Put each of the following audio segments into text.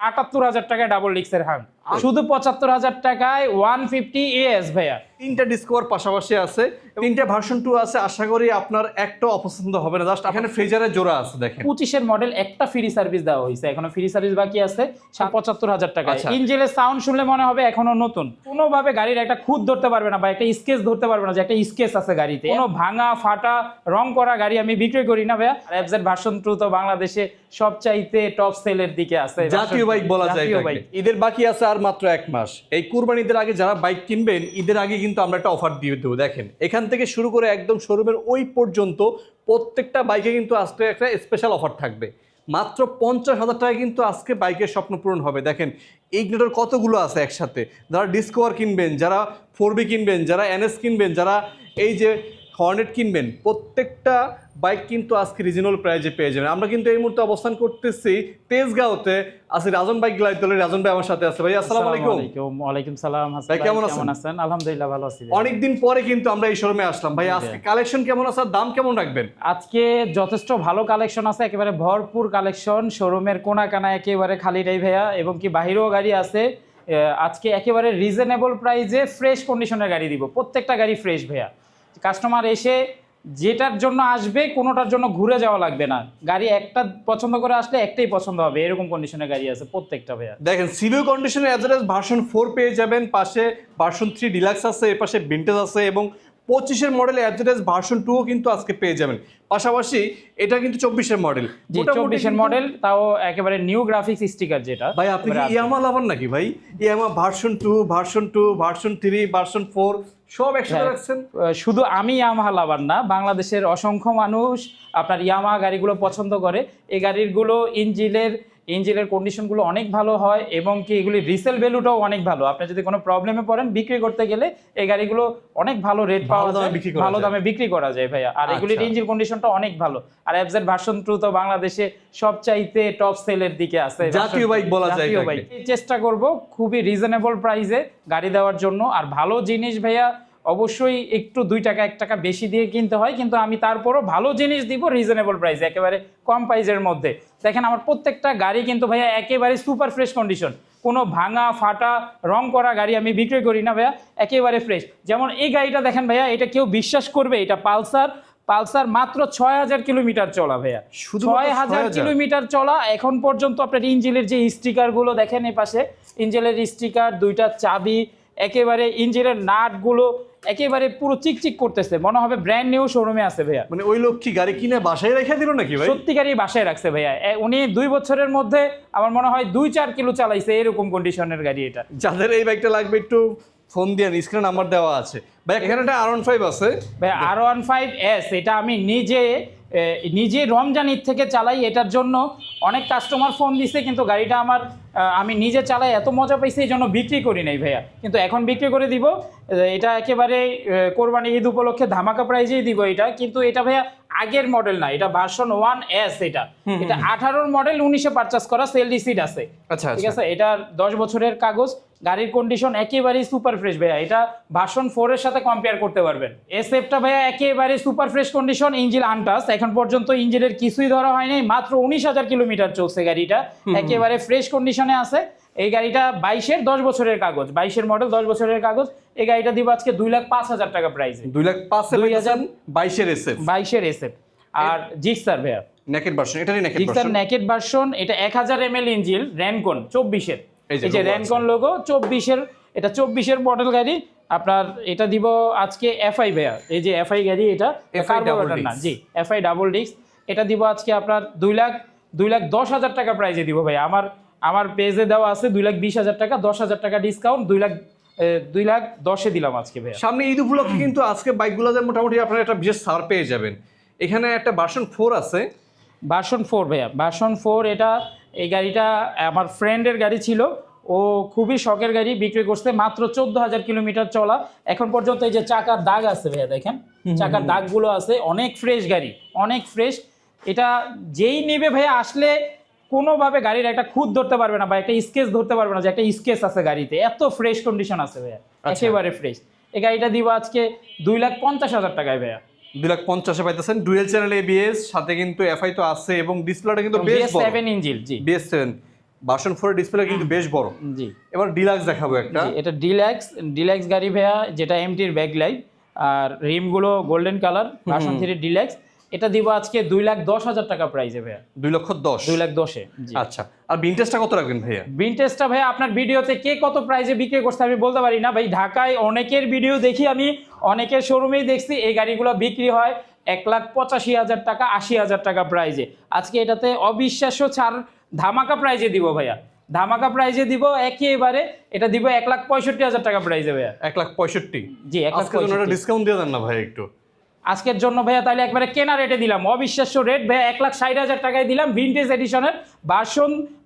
৭৮,০০০ টাকায় ডাবল ডিক্সের হাং, শুধু ৭৫,০০০ টাকায় 150 AS ভাইয়া। তিনটা ডিসকভার পাশাপাশি আছে, তিনটা ভার্সন 2 আছে। আশা করি আপনার একটা অপছন্দ হবে না। জাস্ট এখানে ফ্রিজারের জোড়া আছে দেখেন। 25-এর মডেল, একটা ফ্রি সার্ভিস দেওয়া হয়েছে, এখনো ফ্রি সার্ভিস বাকি আছে ৭৫,০০০ টাকায়। ইঞ্জিনের সাউন্ড শুনলে মনে হবে এখনো নতুন। কোনোভাবে গাড়ির একটা খুঁত ধরতে পারবে না বা একটা স্কেচ ধরতে পারবে না যে একটা স্কেচ আছে গাড়িতে। কোনো ভাঙা ফাটা রং করা গাড়ি আমি বিক্রি করি না ভাইয়া। এফজেড ভার্সন 2 তো বাংলাদেশে সবচাইতে টপ সেলের দিকে আছে, জাতীয় বাইক বলা যায়। ঈদের বাকি আছে আর মাত্র 1 মাস। এই কুরবানিদের আগে যারা বাইক কিনবেন, ঈদের আগে কিন্তু আমরা একটা অফার দিয়ে দেবো। দেখেন এখান থেকে শুরু করে একদম শোরুমের ওই পর্যন্ত প্রত্যেকটা বাইকে কিন্তু আজকে একটা স্পেশাল অফার থাকবে। মাত্র 50,000 টাকা কিন্তু আজকে বাইকের স্বপ্ন পূরণ হবে। দেখেন ইগনিটর কতগুলো আছে একসাথে। যারা ডিসকভার কিনবেন, যারা 4B কিনবেন, যারা NS কিনবেন, যারা এই যে হর্নেট কিনবেন, প্রত্যেকটা বাইক কিন্তু আজকে রিজনেবল প্রাইসে পেয়ে যাবেন। আমরা কিন্তু এই মুহূর্তে অবস্থান করতেছি তেজগাঁওতে। আছি রাজন বাইক গ্যালারিতে। রাজন ভাই আমার সাথে আছে। ভাই আসসালামু আলাইকুম। ওয়ালাইকুম সালাম। ভাই কেমন আছেন? আলহামদুলিল্লাহ ভালো আছি। অনেকদিন পরে কিন্তু আমরা এই শোরুমে আসলাম। ভাই আজকে কালেকশন কেমন আছে, দাম কেমন রাখবেন? আজকে যথেষ্ট ভালো কালেকশন আছে, একেবারে ভরপুর কালেকশন। শোরুমের কোনা কানা একেবারে খালিটাই ভাইয়া, এবং কি বাহিরেও গাড়ি আছে। আজকে একেবারে রিজনেবল প্রাইসে ফ্রেশ কন্ডিশনের গাড়ি দিব। প্রত্যেকটা গাড়ি ফ্রেশ ভাইয়া। কাস্টমার এসে যেটার জন্য আসবে কোনোটার জন্য ঘুরে যাওয়া লাগবে না। গাড়ি একটা পছন্দ করে আসলে একটাই পছন্দ হবে, এরকম কন্ডিশনের গাড়ি আছে প্রত্যেকটা ভাইয়া। দেখেন সিভিল কন্ডিশনে অ্যাভারেজ ভার্সন 4 পেয়ে যাবেন, পাশে ভার্সন 3 ডিলাক্স আছে, এর পাশে ভিনটেজ আছে, এবং 25-এর মডেল অ্যাভারেজ ভার্সন 2 কিন্তু আজকে পেয়ে যাবেন। পাশাপাশি এটা কিন্তু 24-এর মডেল। জি 24-এর মডেল, তাও একেবারে নিউ গ্রাফিক্স স্টিকার যেটা। ভাই আপনি কি ইয়ামা লাভার নাকি ভাই? ইয়ামা ভার্সন 2, ভার্সন 2, ভার্সন 3, ভার্সন 4 সব একসাথে রাখছেন? শুধু আমি ইয়ামাহা লাভার না, বাংলাদেশের অসংখ্য মানুষ আপনার ইয়ামাহা গাড়িগুলো পছন্দ করে। এই গাড়িগুলো ইঞ্জিনের কন্ডিশনগুলো অনেক ভালো হয়, এবং কি এগুলি রিসেল ভ্যালুটাও অনেক ভালো। আপনি যদি কোনো প্রবলেমে পড়েন বিক্রি করতে গেলে এই গাড়িগুলো অনেক ভালো রেট পাওয়া যায়, ভালো দামে বিক্রি করা যায় ভাইয়া। আর এগুলির ইঞ্জিন কন্ডিশনটা অনেক ভালো। আর এফজেড ভার্সন 2 তো বাংলাদেশে সবচাইতে টপ সেলের দিকে আছে, জাতীয় বাইক বলা যায়। চেষ্টা করব খুবই রিজনেবল প্রাইসে গাড়ি দেওয়ার জন্য। আর ভালো জিনিস ভাইয়া অবশ্যই একটু 2 টাকা 1 টাকা বেশি দিয়ে কিনতে হয়, কিন্তু আমি তারপরও ভালো জিনিস দিব রিজনেবল প্রাইসে, একেবারে কম প্রাইসের মধ্যে। দেখেন আমার প্রত্যেকটা গাড়ি কিন্তু ভাইয়া একেবারে সুপার ফ্রেশ কন্ডিশন। কোনো ভাঙা ফাটা রং করা গাড়ি আমি বিক্রি করি না ভাইয়া, একেবারে ফ্রেশ। যেমন এই গাড়িটা দেখেন ভাইয়া, এটা কেউ বিশ্বাস করবে? এটা পালসার মাত্র 6,000 কিলোমিটার চলা ভাইয়া, 6,000 কিলোমিটার চলা। এখন পর্যন্ত আপনার ইঞ্জিনের যে স্টিকারগুলো দেখেন, এই পাশে ইঞ্জিনের স্টিকার, 2টা চাবি, একেবারে ইঞ্জিনের নাটগুলো একেবারে পুরো চিকচিক করতেছে, মনে হবে ব্র্যান্ড নিউ শোরুমে আছে ভাইয়া। মানে ওই লোক কি গাড়ি কিনে বাসায় রেখে দিল নাকি ভাই? সত্যিকারই বাসায় রাখছে ভাইয়া। উনি 2 বছরের মধ্যে আমার মনে হয় 2-4 কিলো চালাইছে, এরকম কন্ডিশনের গাড়ি এটা। যাদের এই বাইকটা লাগবে একটু ফোন দিয়ে, স্ক্রিনে নাম্বার দেওয়া আছে ভাই। এখানে একটা R15 আছে ভাই, R15S। এটা আমি নিজে রমজান ঈদ থেকে চালাই। এটার জন্য অনেক কাস্টমার ফোন দিছে, কিন্তু গাড়িটা আমি নিজে চালাই, এত মজা পাইছি, এই জন্য বিক্রি করি নাই ভাইয়া। কিন্তু এখন বিক্রি করে দিব। এটা একেবারে কোরবানি ঈদ উপলক্ষে ধামাকা প্রাইজেই দিব এটা। কিন্তু এটা ভাইয়া আগের মডেল না, এটা ভার্সন 1S। এটা 18-র মডেল, 19-এ পারচেজ করা, সেল রিসিট আছে। আচ্ছা ঠিক আছে, এটা 10 বছরের কাগজ। গাড়ির কন্ডিশন একেবারেই সুপার ফ্রেশ ভাইয়া। এটা ভার্সন 4-এর সাথে কম্পেয়ার করতে পারবেন। এসএফটা ভাইয়া একেবারে super fresh condition, engine untouch. এখন পর্যন্ত ইঞ্জিনের কিছুই ধরা হয়নি, মাত্র 19,000 কিলোমিটার চলছে গাড়িটা, একেবারে ফ্রেশ কন্ডিশনে আছে। এই গাড়িটা 22-এর 10 বছরের কাগজ, 22-এর মডেল, 10 বছরের কাগজ। এই গাড়িটা দিব আজকে 2,05,000 টাকা প্রাইসে। 2,05,000 22-এর এসএফ। আর জিক্সার ভাইয়া নেকেড ভার্সন, এটারই নেকেড ভার্সন। এটা 1000 ml ইঞ্জিন, র্যানকন 24-এর। এই যে র্যানকন লোগো 24-এর, এটা 24-এর মডেল গাড়ি। আপনার এটা দিব আজকে এফআই ভাইয়া। এই যে এফআই গাড়ি, এটা কার্বোরেটর না, জি এফআই ডাবল ডিস্ক। এটা দিব আজকে আপনার 2,10,000 টাকা প্রাইসে দিব ভাই। আমার পেজে দেওয়া আছে 2,20,000 টাকা, 10,000 টাকা ডিসকাউন্ট, 2,10,000 দিলাম আজকে ভাইয়া। সামনে ঈদ উপলক্ষে কিন্তু আজকে বাইকগুলোতে মোটামুটি আপনারা একটা বিশেষ ছাড় পেয়ে যাবেন। এখানে একটা ভার্সন 4 আছে, ভার্সন 4 ভাইয়া, ভার্সন 4। এই গাড়িটা আমার ফ্রেন্ডের গাড়ি ছিল, ও খুবই শখের গাড়ি, বিক্রি করছে মাত্র 14,000 কিলোমিটার চলা। এখন পর্যন্ত এই যে চাকার দাগ আছে ভাইয়া, দেখেন চাকার দাগগুলো আছে, অনেক ফ্রেশ গাড়ি, অনেক ফ্রেশ। এটা যেই নেবে ভাইয়া, আসলে কোনোভাবে গাড়ির একটা খুঁত ধরতে পারবে না বা একটা স্কেচ ধরতে পারবে না যে একটা স্কেচ আছে গাড়িতে, এত ফ্রেশ কন্ডিশন আছে ভাইয়া, একেবারে ফ্রেশ। এই গাড়িটা দিব আজকে 2,50,000 টাকায় ভাইয়া। 2,50,000 পাইতেছেন। ডুয়েল চ্যানেল ABS, সাথে কিন্তু এফআই তো আছে, এবং ডিসপ্লেটা কিন্তু বেশ বড়, BS7 ইঞ্জিন। জি BS7। ভার্সন 4 ডিসপ্লে কিন্তু বেশ বড়। জি এবার ডিলাক্স দেখাবো একটা। জি, এটা ডিলাক্স গাড়ি ভাইয়া, যেটা এমটির ব্যাক লাইট আর রিমগুলো গোল্ডেন কালার, ভার্সন 3 ডিলাক্স। এটা দিব আজকে 2,10,000 টাকা প্রাইসে ভাইয়া। 2,10,000 2,10,000 জি। আচ্ছা, আর ভিনটেজটা কত রাখবেন ভাইয়া? ভিনটেজটা ভাইয়া আপনার ভিডিওতে কে কত প্রাইসে বিক্রি করছে আমি বলতে পারি না ভাই। ঢাকায় অনেকের ভিডিও দেখি আমি, অনেকের শোরুমেই দেখছি এই গাড়িগুলো বিক্রি হয় 1,85,000 টাকা, 80,000 টাকা প্রাইজে। আজকে এটাতে অবিশ্বাস্য ছাড় ধামাকা প্রাইজে দিব ভাইয়া, ধামাকা প্রাইজে দিব একেবারে। এটা দিব 1,65,000 টাকা প্রাইজে ভাইয়া। 1,65,000 জি, আজকে জন্য একটা ডিসকাউন্ট দিয়ে দেন না ভাই একটু। আজকের জন্য ভাইয়া তাহলে একবারে কেনা রেটে দিলাম, অবিশ্বাস্য রেট ভাইয়া, 1,60,000 টাকায় দিলাম। ভিনটেজ এডিশনের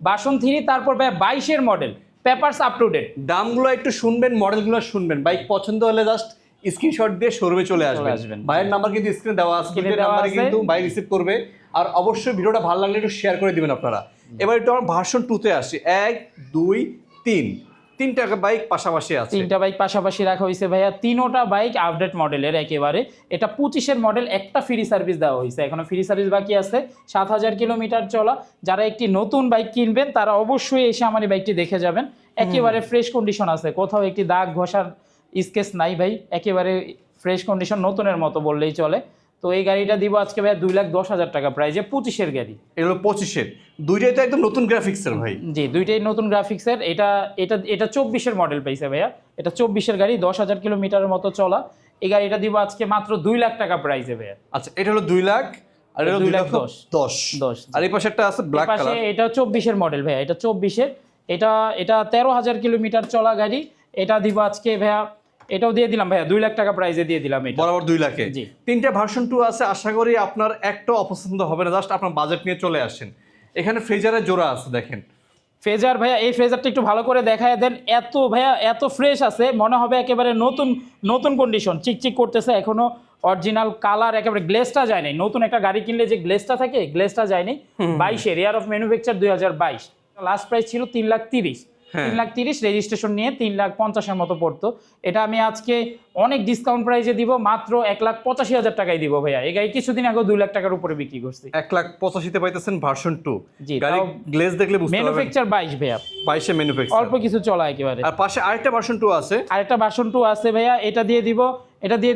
ভার্সন 3, তারপর ভাইয়া 22-এর model, papers up to date. দামগুলো একটু শুনবেন, মডেলগুলো শুনবেন। বাইক পছন্দ হলে জাস্ট স্ক্রিনশট দিয়ে শোরুমে চলে আসবেন। ভাইয়ের নাম্বার কিন্তু স্ক্রিনে দেওয়া আছে, দুটো নাম্বারে কিন্তু ভাই রিসিভ করবে। আর অবশ্যই ভিডিওটা ভালো লাগলে একটু শেয়ার করে দিবেন আপনারা। এবার একটু আমার ভার্সন 2 তে আসি। 1 2 3 তিনটা বাইক পাশাপাশি আছে, তিনটা বাইক পাশাপাশি রাখা হয়েছে ভাইয়া। তিনোটা বাইক আপডেট মডেলের একেবারে। এটা 25-এর মডেল, একটা ফ্রি সার্ভিস দেওয়া হয়েছে, এখনো ফ্রি সার্ভিস বাকি আছে। 7,000 কিলোমিটার চলা। যারা একটি নতুন বাইক কিনবেন তারা অবশ্যই এসে আমার এই বাইকটি দেখে যাবেন। একেবারে ফ্রেশ কন্ডিশন আছে, কোথাও একটি দাগ ঘষার স্কেচ নাই ভাই, একেবারে ফ্রেশ কন্ডিশন, নতুনের মতো বললেই চলে। তো এই গাড়িটা দিব আজকে ভাই 2,10,000 টাকা প্রাইজে, 25-এর গাড়ি। এগুলো 25-এর, দুইটাই তো একদম নতুন গ্রাফিক্সের ভাই। জি, দুইটাই নতুন গ্রাফিক্সের। এটা 24-এর মডেল পাইছে ভাইয়া। এটা 24-এর গাড়ি, 10,000 কিলোমিটারের মতো চলা। এই গাড়িটা দিব আজকে মাত্র 2 লাখ টাকা প্রাইসে ভাইয়া। আচ্ছা, এটা হলো 2 লাখ, আর এটা হলো 2,10,000। আর এই পাশে একটা আছে ব্ল্যাক কালার, এটা 24-এর মডেল ভাইয়া। এটা 24-এর, এটা 13,000 কিলোমিটার চলা গাড়ি। এটা দিব আজকে ভাইয়া, এটাও দিয়ে দিলাম ভাইয়া 2 লাখ টাকা প্রাইসে দিয়ে দিলাম এটা, বরাবর 2 লাখে। জি। তিনটা ভার্সন 2 আছে, আশা করি আপনার একটাও অপছন্দ হবে না। জাস্ট আপনার বাজেট নিয়ে চলে আসেন। এখানে ফ্রেজারের জোড়া আছে, দেখেন ফ্রেজার ভাইয়া। এই ফ্রেজারটা একটু ভালো করে দেখায় দেন। এত ভাইয়া এত ফ্রেশ আছে, মনে হবে একেবারে নতুন কন্ডিশন, চিকচিক করতেছে এখনো। অরিজিনাল কালার, একেবারে গ্লেসটা যায় নাই। নতুন একটা গাড়ি কিনলে যে গ্লেসটা থাকে, গ্লেসটা যায়নি। 22-এর, year of manufacture 2022। Last price ছিল 3,30,000। 3,30,000 রেজিস্ট্রেশন নিয়ে 3,50,000-এর মতো পড়তো। এটা আমি আজকে অনেক ডিসকাউন্ট প্রাইসে দিব, মাত্র 1,85,000 টাকায় দিব ভাইয়া। এই গাড়ি কিছুদিন আগে 2 লাখ টাকার উপরে বিক্রি করছি। 1,85,000-তে পাইতেছেন ভার্সন 2। জি, গাড়ি গ্লেজ দেখলে বুঝতে পারবেন ম্যানুফ্যাকচার 22 ভাইয়া, 22-এ ম্যানুফ্যাকচার, অল্প কিছু চলা একেবারে। আর পাশে আরেকটা ভার্সন 2 আছে, আরেকটা ভার্সন 2 আছে ভাইয়া। এটা দিয়ে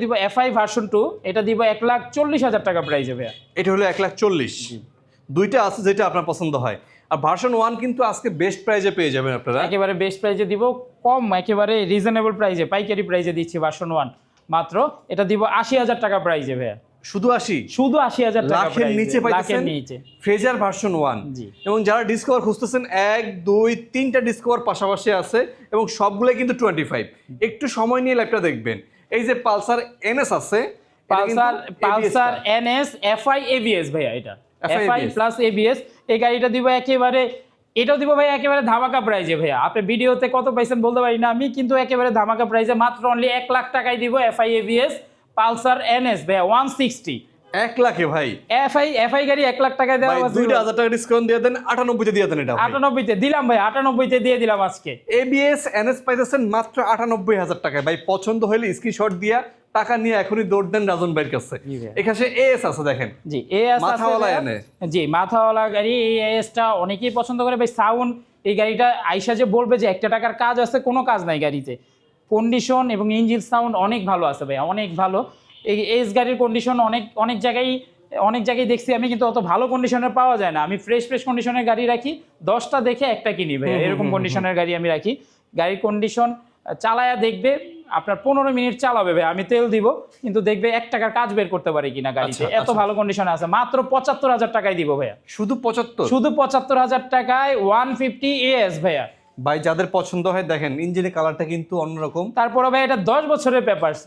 দিব FI ভার্সন 2। এটা দিব 1,40,000 টাকা প্রাইসে ভাইয়া। এটা হলো 1,40,000। দুইটা আছে, যেটা আপনার পছন্দ হয়। আর ভার্সন 1 কিন্তু আজকে বেস্ট প্রাইজে পেয়ে যাবেন আপনারা, একেবারে বেস্ট প্রাইজে দিব, কম একেবারে রিজনেবল প্রাইসে, পাইকারি প্রাইসে দিচ্ছি ভার্সন 1 মাত্র। এটা দিব 80,000 টাকা প্রাইসে ভাইয়া। শুধু 80,000 টাকা, লাখের নিচে পাইতেছেন ফ্রেজার ভার্সন 1। জি। এবং যারা ডিসকভার খুঁজতেছেন, 1 2 3টা ডিসকভার পাশাপাশি আছে এবং সবগুলোই কিন্তু 25। একটু সময় নিয়ে লাইভটা দেখবেন। এই যে পালসার NS আছে, পালসার NS FI ABS ভাইয়া। এটা FI প্লাস ABS। এই গাড়িটা দিব একেবারে, এটাও দিব ভাই একেবারে ধামাকা প্রাইজে ভাইয়া। আপনি ভিডিওতে কত পাইছেন বলতে পারি না আমি, কিন্তু একেবারে ধামাকা প্রাইজে মাত্র অনলি 1 লাখ টাকায় দিব FI ABS পালসার NS ভাইয়া 160। 1 লাখে ভাই FI গাড়ি 1 লাখ টাকায় দেওয়া আছে। 2,000 টাকা ডিসকাউন্ট দিয়ে দেন, 98-তে দিয়ে দেন। এটা 98-তে দিলাম ভাই, 98-তে দিয়ে দিলাম আজকে। ABS NS পাইতেছেন মাত্র 98,000 টাকায়। ভাই পছন্দ হলে স্ক্রিনশট দিয়া টাকা নিয়ে এখনই দৌড় দেন রাজন ভাইয়ের কাছে। এখানে AS আছে, দেখেন জি, AS মাথাওয়ালা এনে। জি, মাথাওয়ালা গাড়ি। এই AS-টা অনেকেই পছন্দ করে ভাই। সাউন্ড, এই গাড়িটা আইসা যে বলবে যে 1 টাকার কাজ আছে, কোনো কাজ নাই গাড়িতে। কন্ডিশন এবং ইঞ্জিন সাউন্ড অনেক ভালো আছে ভাই, অনেক ভালো। এই AS গাড়ির কন্ডিশন অনেক জায়গায় দেখছি আমি, কিন্তু অত ভালো কন্ডিশনের পাওয়া যায় না। আমি ফ্রেশ কন্ডিশনের গাড়ি রাখি, 10টা দেখে একটা কিনি ভাই, এরকম কন্ডিশনের গাড়ি আমি রাখি। গাড়ির কন্ডিশন চালায়া দেখবে, আপনার 15 মিনিট চালাবে ভাই, আমি তেল দিব, কিন্তু দেখবে 1 টাকার কাজ বের করতে পারি কিনা গাড়িতে, এত ভালো কন্ডিশনে আছে। মাত্র 75,000 টাকায় দিব ভাইয়া। শুধু 75? শুধু 75,000 টাকায় 150 AS ভাইয়া। ভাই যাদের পছন্দ হয়, দেখেন ইঞ্জিনের কালারটা কিন্তু অন্যরকম। তারপরে ভাই এটা 10 বছরের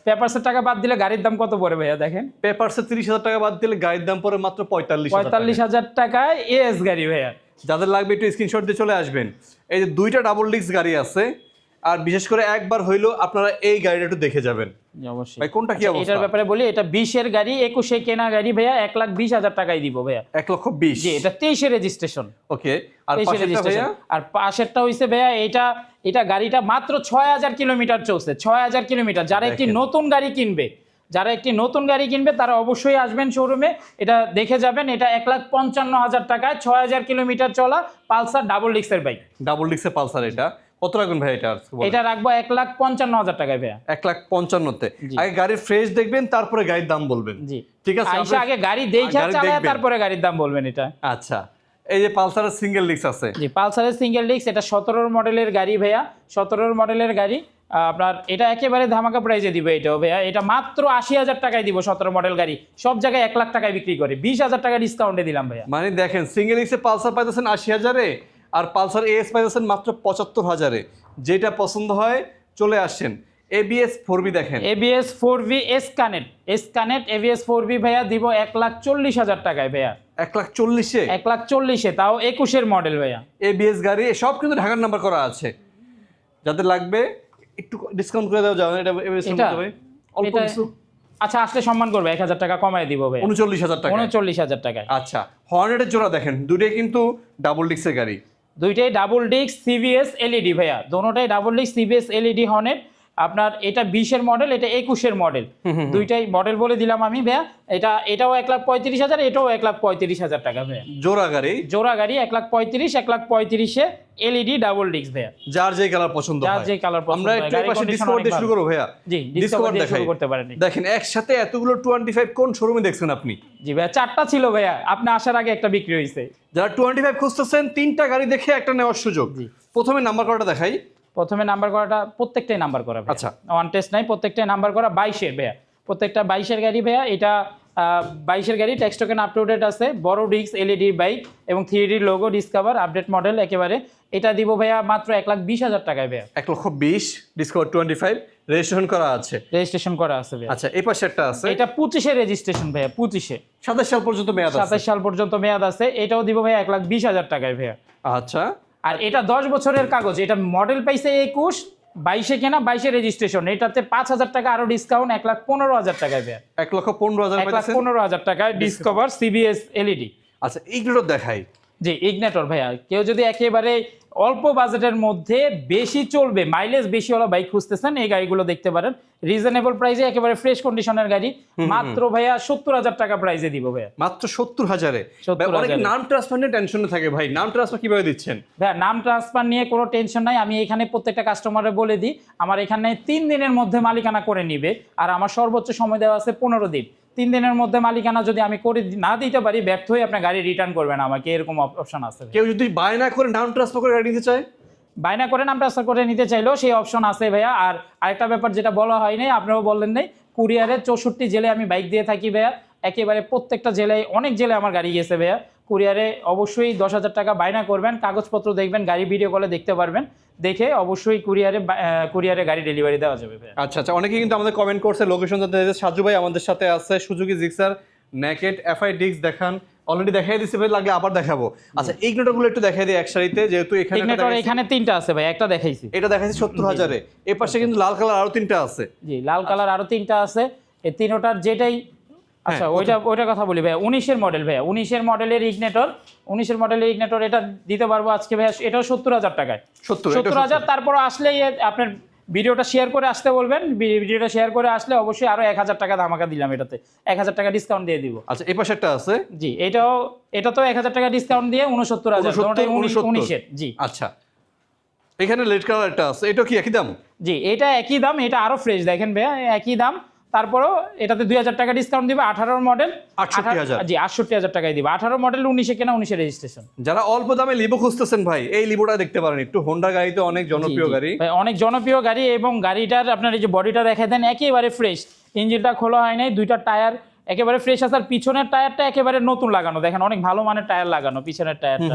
পেপারসের টাকা বাদ দিলে গাড়ির দাম কত পড়ে ভাইয়া দেখেন। পেপারসে 30,000 টাকা বাদ দিলে গাড়ির দাম পড়ে মাত্র 45,000 টাকায় AS গাড়ি ভাইয়া। যাদের লাগবে একটু স্ক্রিনশট দিয়ে চলে আসবেন। এই যে 2টা ডাবল ডিস্ক গাড়ি আছে, আর বিশেষ করে একবার হইলো আপনারা এই গাড়িটা একটু দেখে যাবেন। অবশ্যই ভাই কোনটা কি অবস্থা? এটার ব্যাপারে বলি, এটা 20-এর গাড়ি, 21-এ কেনা গাড়ি ভাইয়া, 1,20,000 টাকায় দিব ভাইয়া। 1,20,000? জি, এটা 23-এর রেজিস্ট্রেশন। ওকে, আর পাশেরটা ভাইয়া? আর পাশেরটা হইছে ভাইয়া, এটা গাড়িটা মাত্র 6,000 কিলোমিটার চলছে। 6,000 কিলোমিটার। যারা একটি নতুন গাড়ি কিনবে, যারা একটি নতুন গাড়ি কিনবে তারা অবশ্যই আসবেন শোরুমে, এটা দেখে যাবেন। এটা 1,55,000 টাকায় 6,000 কিলোমিটার চলা পালসার ডাবল ডিস্কের বাইক। ডাবল ডিস্কের পালসার, এটা কত রাখবেন ভাই? এটা রাখবো 1,55,000 টাকায় ভাইয়া। 1,55,000-তে। আগে গাড়ি ফ্রেশ দেখবেন, তারপরে গাড়ির দাম বলবেন। জি ঠিক আছে, আইসা আগে গাড়ি দেখে চালায় তারপরে গাড়ির দাম বলবেন। এটা আচ্ছা, এই যে পালসারের সিঙ্গেল ডিস্ক আছে। জি পালসারের সিঙ্গেল ডিস্ক, এটা 17 মডেলের গাড়ি ভাইয়া, 17 মডেলের গাড়ি। আপনার এটা একেবারে ধামাকা প্রাইজে দিব এটাও ভাইয়া। এটা মাত্র 80,000 টাকায় দিব। 17 মডেল গাড়ি সব জায়গায় 1 লাখ টাকায় বিক্রি করে, 20,000 টাকা ডিসকাউন্টে দিলাম ভাইয়া। মানে দেখেন, সিঙ্গেল ডিস্কে পালসার পাইতেছেন 80,000-এ, আর পালসার এস পাইতেছেন মাত্র 75,000-এ। যেটা পছন্দ হয় চলে আসেন। ABS 4B দেখেন, ABS 4V S connect ABS 4V ভাইয়া দিব 1,40,000 টাকায় ভাইয়া। 1,40,000-এ 1,40,000 তাও 21-এর মডেল ভাইয়া। ABS গাড়ি সব কিন্তু ঢাকার নাম্বার করা আছে। যাদের লাগবে একটু ডিসকাউন্ট করে দেওয়া যাবে। এটা ABS এর মধ্যে ভাই অল্প কিছু। আচ্ছা আসলে সম্মান করবে, 1,000 টাকা কমায় দিব ভাই। 39,000 টাকা। 39,000 টাকায়। আচ্ছা, হর্নেটের জোড়া দেখেন, দুটোই কিন্তু ডাবল ডিস্কের গাড়ি। দুইটাই ডাবল ডিস্ক CBS LED ভাইয়া, দোনোটাই double disc CBS LED Hornet. আপনার এটা 20-এর মডেল, এটা 21-এর মডেল। দুইটাই মডেল বলে দিলাম আমি ভাইয়া। এটাও 1,35,000, এটাও 1,35,000 টাকা ভাইয়া। জোড়া গাড়ি, 1,35,000 1,35,000 LED ডাবল ডিস্ক ভাইয়া। যার যে কালার পছন্দ হয়, যার যে কালার পছন্দ আমরা হয়। একটু পাশে ডিসকভার দিয়ে শুরু করব ভাইয়া। জি ডিসকভার দিয়ে শুরু করতে পারেন। দেখেন একসাথে এতগুলো 25 কোন শোরুমে দেখছেন আপনি? জি ভাইয়া 4টা ছিল ভাইয়া, আপনি আসার আগে একটা বিক্রি হয়েছে। যারা 25 খুঁজতেছেন, 3টা গাড়ি দেখে একটা নেওয়ার সুযোগ। প্রথমে নাম্বার করাটা দেখাই। প্রথমে নাম্বার করাটা প্রত্যেকটাই নাম্বার করা ভাইয়া। আচ্ছা, ওয়ান টেস্ট নাই, প্রত্যেকটাই নাম্বার করা 22-এর ভাইয়া। প্রত্যেকটা 22-এর গাড়ি ভাইয়া। এটা 22-এর গাড়ি, tax token up to date আছে, বড় ডিস্ক LED বাইক এবং 3D logo, discover update model একেবারে। এটা দিব ভাইয়া মাত্র 1,20,000 টাকায় ভাইয়া। 1,20,000 ডিসকভার 25 রেজিস্ট্রেশন করা আছে। রেজিস্ট্রেশন করা আছে ভাইয়া। আচ্ছা, এই পাশে একটা আছে, এটা 25-এর রেজিস্ট্রেশন ভাইয়া, 25-এ 27 সাল পর্যন্ত মেয়াদ আছে। 27 সাল পর্যন্ত মেয়াদ আছে। এটাও দিব ভাইয়া 1,20,000 টাকায় ভাইয়া। আচ্ছা, আর এটা 10 বছরের কাগজ। এটা মডেল পাইছে 21, 22-এ কেনা, 22-এ রেজিস্ট্রেশন। এটাতে 5,000 টাকা আরো ডিসকাউন্ট, 1,15,000 টাকায় ভাইয়া। 1,15,000 পাইছেন। 1,15,000 টাকায় ডিসকভার CBS LED। আচ্ছা, এইগুলো দেখাই। জি ইগনেটর ভাইয়া। কেউ যদি একেবারে অল্প বাজেটের মধ্যে বেশি চলবে, মাইলেজ বেশিওয়ালা বাইক খুঁজতেছেন, এই গাড়িগুলো দেখতে পারেন। রিজনেবল প্রাইসে একেবারে ফ্রেশ কন্ডিশনের গাড়ি, মাত্র ভাইয়া 70,000 টাকা প্রাইসে দিব ভাইয়া। মাত্র 70,000-এ। 70,000-এ। অনেক নাম ট্রান্সফার নিয়ে টেনশনে থাকে ভাই, নাম ট্রান্সফার কিভাবে দিচ্ছেন? ভাইয়া নাম ট্রান্সফার নিয়ে কোনো টেনশন নাই। আমি এখানে প্রত্যেকটা কাস্টমারে বলে দিই, আমার এখানে 3 দিনের মধ্যে মালিকানা করে নিবে। আর আমার সর্বোচ্চ সময় দেওয়া আছে 15 দিন। 3 দিনের মধ্যে মালিকানা যদি আমি করে না দিতে পারি, ব্যর্থ হয়ে আপনার গাড়ি রিটার্ন করবেন আমাকে, এরকম অপশন আছে। কেউ যদি বায়না করে নাম ট্রান্সফার করে গাড়ি নিতে চায়, বায়না করে নাম ট্রান্সফার করে নিতে চাইলেও সেই অপশন আছে ভাইয়া। আর আরেকটা ব্যাপার যেটা বলা হয় নাই, আপনারাও বললেন নাই, কুরিয়ারে 64 জেলায় আমি বাইক দিয়ে থাকি ভাইয়া। একেবারে প্রত্যেকটা জেলায়, অনেক জেলায় আমার গাড়ি গেছে ভাইয়া। কুরিয়ারে অবশ্যই 10,000 টাকা বায়না করবেন, কাগজপত্র দেখবেন, গাড়ি ভিডিও কলে দেখতে পারবেন, দেখে অবশ্যই কুরিয়ারে গাড়ি ডেলিভারি দেওয়া যাবে ভাইয়া। আচ্ছা আচ্ছা, অনেকেই কিন্তু আমাদের কমেন্ট করছে লোকেশন জানতে চাইছে। সাজু ভাই আমাদের সাথে আছে, Suzuki Gixxer naked FI disc দেখান। অলরেডি দেখাই দিছি ভাই, লাগলে আবার দেখাবো। আচ্ছা, ইগনিটরগুলো একটু দেখাই দিই একসারিতে, যেহেতু এখানে ইগনিটর এখানে 3টা আছে ভাই, একটা দেখাইছি। এটা দেখাইছি 70,000-এ। এই পাশে কিন্তু লাল কালার আরো 3টা আছে। জি লাল কালার আরো 3টা আছে। এই তিনটার যেটাই, আচ্ছা ওইটা কথা বলি ভাইয়া। 19-এর মডেল ভাইয়া, 19-এর মডেলের ইগনিটর, 19-এর মডেলের ইগনিটর এটা দিতে পারবো আজকে ভাইয়া। এটাও 70,000 টাকায়। 70,000। তারপর আসলেই আপনার ভিডিওটা শেয়ার করে আসতে বলবেন। ভিডিওটা শেয়ার করে আসলে অবশ্যই আরো 1,000 টাকা ধামাকা দিলাম, এটাতে 1,000 টাকা ডিসকাউন্ট দিয়ে দিব। আচ্ছা, এই পাশে একটা আছে। জি এটা তো 1,000 টাকা ডিসকাউন্ট দিয়ে 69,000, দুটোটাই 19-এর। জি আচ্ছা, এখানে রেড কালার একটা আছে, এটা কি একই দাম? জি এটা একই দাম, এটা আরো ফ্রেশ দেখেন ভাইয়া, একই দাম। তারপরও এটাতে 2,000 টাকা ডিসকাউন্ট দিবে। 18 মডেল 68,000। জি 68,000 টাকায় দিবে। 18 মডেল, 19-এ কেনা, 19-এ রেজিস্ট্রেশন। যারা অল্প দামে লিভো খুঁজতেছেন ভাই, এই লিভোটা দেখতে পারেন একটু। হোন্ডা গাড়িতে অনেক জনপ্রিয় গাড়ি ভাই, অনেক জনপ্রিয় গাড়ি। এবং গাড়িটার আপনার এই যে বডিটা দেখাই দেন, একেবারে ফ্রেশ, ইঞ্জিনটা খোলা হয় নাই, দুইটা টায়ার একেবারে ফ্রেশ আছে। আর পিছনের টায়ারটা একেবারে নতুন লাগানো, দেখেন অনেক ভালো মানের টায়ার লাগানো, পিছনের টায়ারটা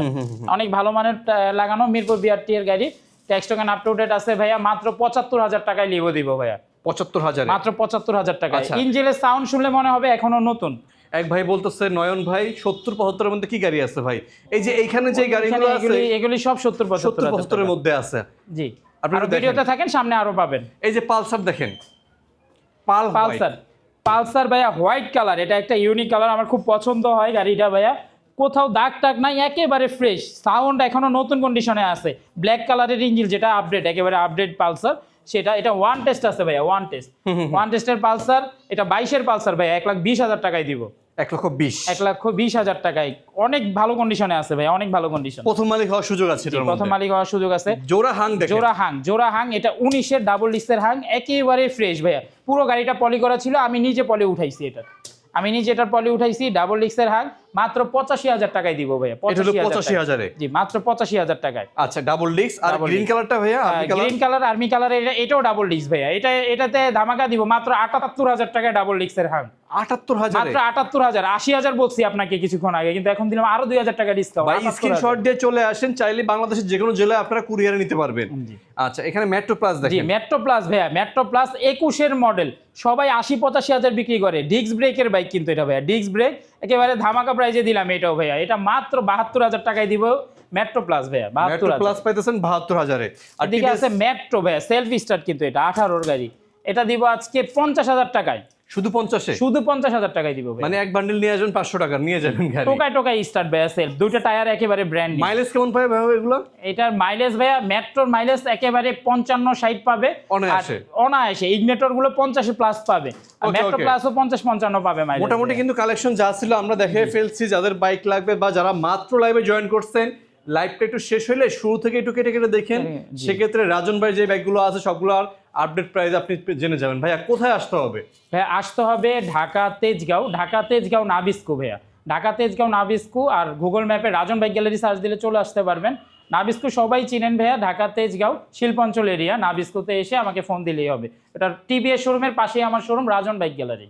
অনেক ভালো মানের টায়ার লাগানো। মিরপুর BRT এর গাড়ি, tax token up to date আছে ভাইয়া। মাত্র 75,000 টাকায় লিভো দিব ভাইয়া। 75,000, মাত্র 75,000 টাকায়। ইঞ্জিনের সাউন্ড শুনলে মনে হবে এখনো নতুন। এক ভাই বলতেছে, নয়ন ভাই 70-75-এর মধ্যে কি গাড়ি আছে ভাই? এই যে এইখানে যে গাড়িগুলো আছে এগুলি সব 70-75-এর মধ্যে আছে। জি, আপনারা ভিডিওতে থাকেন, সামনে আরো পাবেন। এই যে পালসার দেখেন, পালসার ভাইয়া হোয়াইট কালার, এটা একটা ইউনিক কালার, আমার খুব পছন্দ হয় গাড়িটা ভাইয়া। কোথাও দাগ টাগ নাই, একেবারে ফ্রেশ, সাউন্ড এখনো নতুন কন্ডিশনে আছে। ব্ল্যাক কালারের ইঞ্জিন, যেটা আপডেট, একেবারে আপডেট পালসার। সেটা, এটা ওয়ান টেস্ট আছে ভাইয়া, ওয়ান টেস্টের পালসার, এটা 22-এর পালসার ভাইয়া, 1,20,000 টাকায় দিব। 1,20,000 1,20,000 টাকায় অনেক ভালো কন্ডিশনে আছে ভাই, অনেক ভালো কন্ডিশন। প্রথম মালিক হওয়ার সুযোগ আছে এটার মধ্যে। প্রথম মালিক হওয়ার সুযোগ আছে। জোড়া হাং দেখেন, জোড়া হাং, এটা 19-এর ডাবল ডিস্কের হাং, একেবারে ফ্রেশ ভাইয়া। পুরো গাড়িটা পলি করা ছিল, আমি নিজে পলি উঠাইছি এটা, আমি নিজে এটার পলি উঠাইছি। ডাবল ডিস্কের হাং মাত্র 85,000 টাকায় দিব ভাইয়া। 85,000 জি, মাত্র 85,000 টাকায়। আচ্ছা, ডাবল ডিস্ক। আর গ্রিন কালারটা ভাইয়া, গ্রিন কালার, আর্মি কালার, এটাও ডাবল ডিস্ক ভাইয়া। এটাতে ধামাকা দিব মাত্র 78,000 টাকায় ডাবল ডিস্কের হাং। 78,000 মাত্র 78,000। 80,000 বলছি আপনাকে কিছুক্ষণ আগে, কিন্তু এখন দিলাম আরো 2,000 টাকা ডিসকাউন্ট। ভাই স্ক্রিনশট দিয়ে চলে আসেন, চাইলে বাংলাদেশের যে কোনো জেলায় আপনারা কুরিয়ারে নিতে পারবেন। আচ্ছা, এখানে মেট্রো প্লাস জি, দেখেন। মেট্রো প্লাস ভাইয়া, মেট্রো প্লাস 21-এর মডেল, সবাই 80-85,000 বিক্রি করে। ডিস্ক ব্রেকের বাইক কিন্তু এটা ভাইয়া, ডিস্ক ব্রেক একেবারে ধামাকা প্রাইজে দিলাম এটাও ভাইয়া। এটা মাত্র 72,000 টাকায় দিব মেট্রো প্লাস ভাইয়া। মেট্রো প্লাস পাইতেছেন 72,000 এ। আর এদিকে আছে মেট্রো ভাইয়া, সেলফ স্টার্ট কিন্তু এটা 18-এর গাড়ি, এটা দিব আজকে 50,000 টাকায়। শুধু 50-এ? শুধু 50,000 টাকায় দিব ভাই। মানে এক বান্ডেল নিয়ে আসবেন 500 টাকা নিয়ে যাবেন গাড়ি। টোকায় স্টার্ট ভাইয়া, সেলফ, দুইটা টায়ার একেবারে ব্র্যান্ড নিউ। মাইলেজ কেমন পাবে ভাই এগুলো? এটার মাইলেজ ভাইয়া, মেট্রোর মাইলেজ একেবারে 55-60 পাবে অনায়াসে। ইগনিটর গুলো 50 প্লাস পাবে, আর মেট্রো প্লাসও 50-55 পাবে মাইলেজ। মোটামুটি কিন্তু কালেকশন যা ছিল আমরা দেখে ফেলছি। যাদের বাইক লাগবে বা যারা মাত্র লাইভে জয়েন করছেন, লাইভটা একটু শেষ হলে শুরু থেকে একটু কেটে কেটে দেখেন। সেক্ষেত্রে রাজন ভাই যে বাইকগুলো আছে সবগুলো আর আপডেট প্রাইস আপনি জেনে যাবেন। ভাইয়া কোথায় আসতে হবে? ভাইয়া আসতে হবে ঢাকা তেজগাঁও নাবিস্কু ভাইয়া, ঢাকা তেজগাঁও নাবিস্কু। আর গুগল ম্যাপে রাজন বাইক গ্যালারি সার্চ দিলে চলে আসতে পারবেন। নাবিস্কু সবাই চিনেন ভাইয়া, ঢাকা তেজগাঁও শিল্পাঞ্চল এরিয়া। নাবিস্কুতে এসে আমাকে ফোন দিলেই হবে। এটা টিভিএস শোরুমের পাশেই আমার শোরুম, রাজন বাইক গ্যালারি।